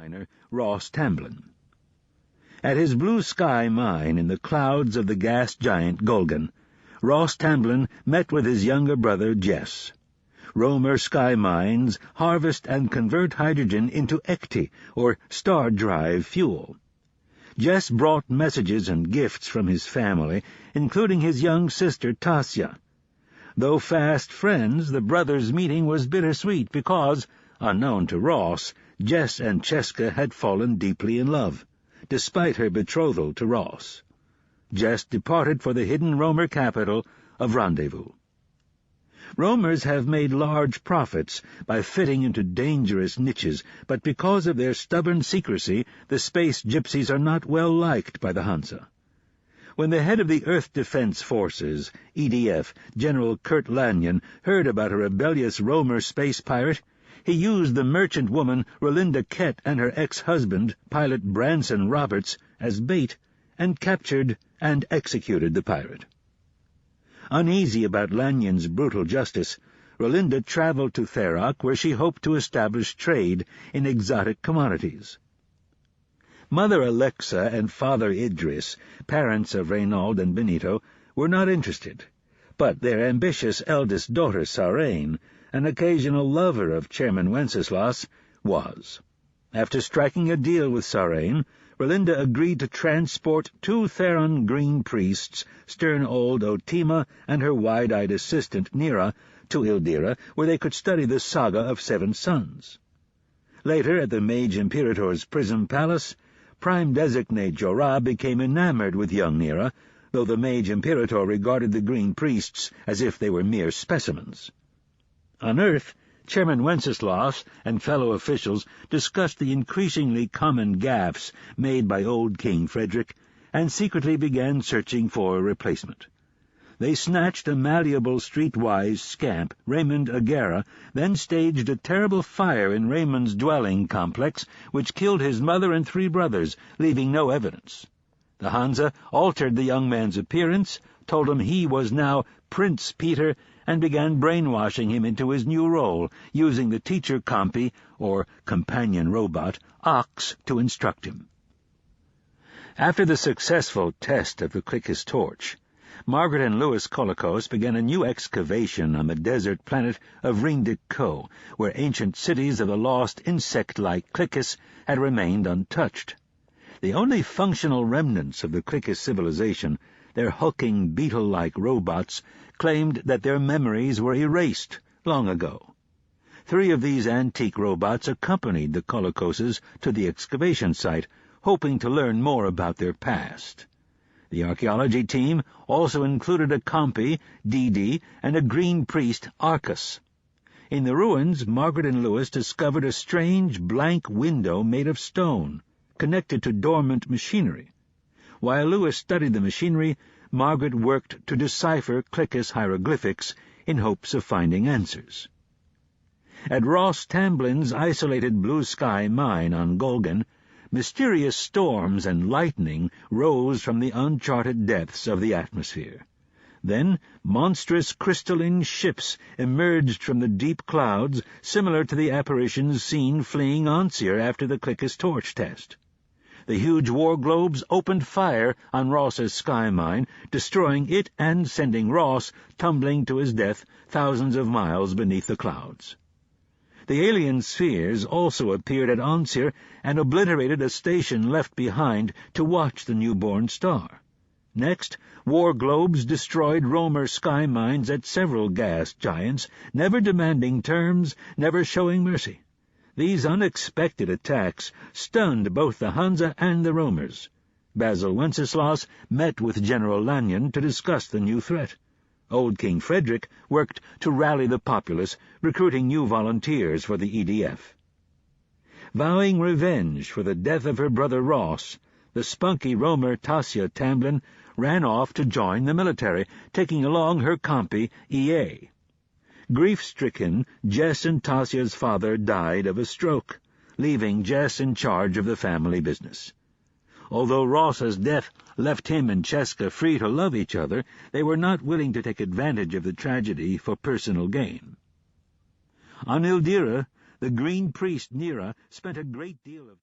miner Ross Tamblyn. At his blue sky mine in the clouds of the gas giant Golgan, Ross Tamblyn met with his younger brother Jess. Romer sky mines harvest and convert hydrogen into ecti, or star-drive fuel. Jess brought messages and gifts from his family, including his young sister Tasya. Though fast friends, the brothers' meeting was bittersweet because, unknown to Ross, Jess and Cheska had fallen deeply in love, despite her betrothal to Ross. Jess departed for the hidden Romer capital of Rendezvous. Romers have made large profits by fitting into dangerous niches, but because of their stubborn secrecy, the space gypsies are not well liked by the Hansa. When the head of the Earth Defense Forces, EDF, General Kurt Lanyon, heard about a rebellious Romer space pirate, he used the merchant woman Rolinda Kett and her ex-husband, pilot Branson Roberts, as bait, and captured and executed the pirate. Uneasy about Lanyon's brutal justice, Rolinda traveled to Therak, where she hoped to establish trade in exotic commodities. Mother Alexa and Father Idris, parents of Reynald and Benito, were not interested, but their ambitious eldest daughter Sarene, an occasional lover of Chairman Wenceslas, was. After striking a deal with Sarene, Rolinda agreed to transport 2 Theron Green priests, stern old Otima and her wide-eyed assistant Nira, to Ildira, where they could study the saga of 7 Sons. Later, at the Mage Imperator's Prism Palace, Prime Designate Jorah became enamored with young Nira, though the Mage Imperator regarded the Green priests as if they were mere specimens. On Earth, Chairman Wenceslas and fellow officials discussed the increasingly common gaffes made by old King Frederick and secretly began searching for a replacement. They snatched a malleable streetwise scamp, Raymond Agara, then staged a terrible fire in Raymond's dwelling complex, which killed his mother and 3 brothers, leaving no evidence. The Hansa altered the young man's appearance, told him he was now Prince Peter, and began brainwashing him into his new role, using the teacher compy, or companion robot, Ox, to instruct him. After the successful test of the Cliquis torch, Margaret and Louis Colicos began a new excavation on the desert planet of Rindico, where ancient cities of the lost insect-like Cliquis had remained untouched. The only functional remnants of the Cliquis civilization, their hulking beetle-like robots, claimed that their memories were erased long ago. 3 of these antique robots accompanied the Colicoses to the excavation site, hoping to learn more about their past. The archaeology team also included a compy, Dee, and a green priest, Arcus. In the ruins, Margaret and Louis discovered a strange blank window made of stone, connected to dormant machinery. While Louis studied the machinery, Margaret worked to decipher Cliquis hieroglyphics in hopes of finding answers. At Ross Tamblyn's isolated blue sky mine on Golgan, mysterious storms and lightning rose from the uncharted depths of the atmosphere. Then monstrous crystalline ships emerged from the deep clouds, similar to the apparitions seen fleeing Ancir after the Cliquis torch test. The huge war globes opened fire on Ross's sky mine, destroying it and sending Ross tumbling to his death thousands of miles beneath the clouds. The alien spheres also appeared at Ancir and obliterated a station left behind to watch the newborn star. Next, war globes destroyed Romer sky mines at several gas giants, never demanding terms, never showing mercy. These unexpected attacks stunned both the Hansa and the Romers. Basil Wenceslas met with General Lanyon to discuss the new threat. Old King Frederick worked to rally the populace, recruiting new volunteers for the EDF. Vowing revenge for the death of her brother Ross, the spunky Romer Tasya Tamblyn ran off to join the military, taking along her compy, EA. Grief-stricken, Jess and Tasya's father died of a stroke, leaving Jess in charge of the family business. Although Ross's death left him and Cheska free to love each other, they were not willing to take advantage of the tragedy for personal gain. On Ildira, the green priest Nira spent a great deal of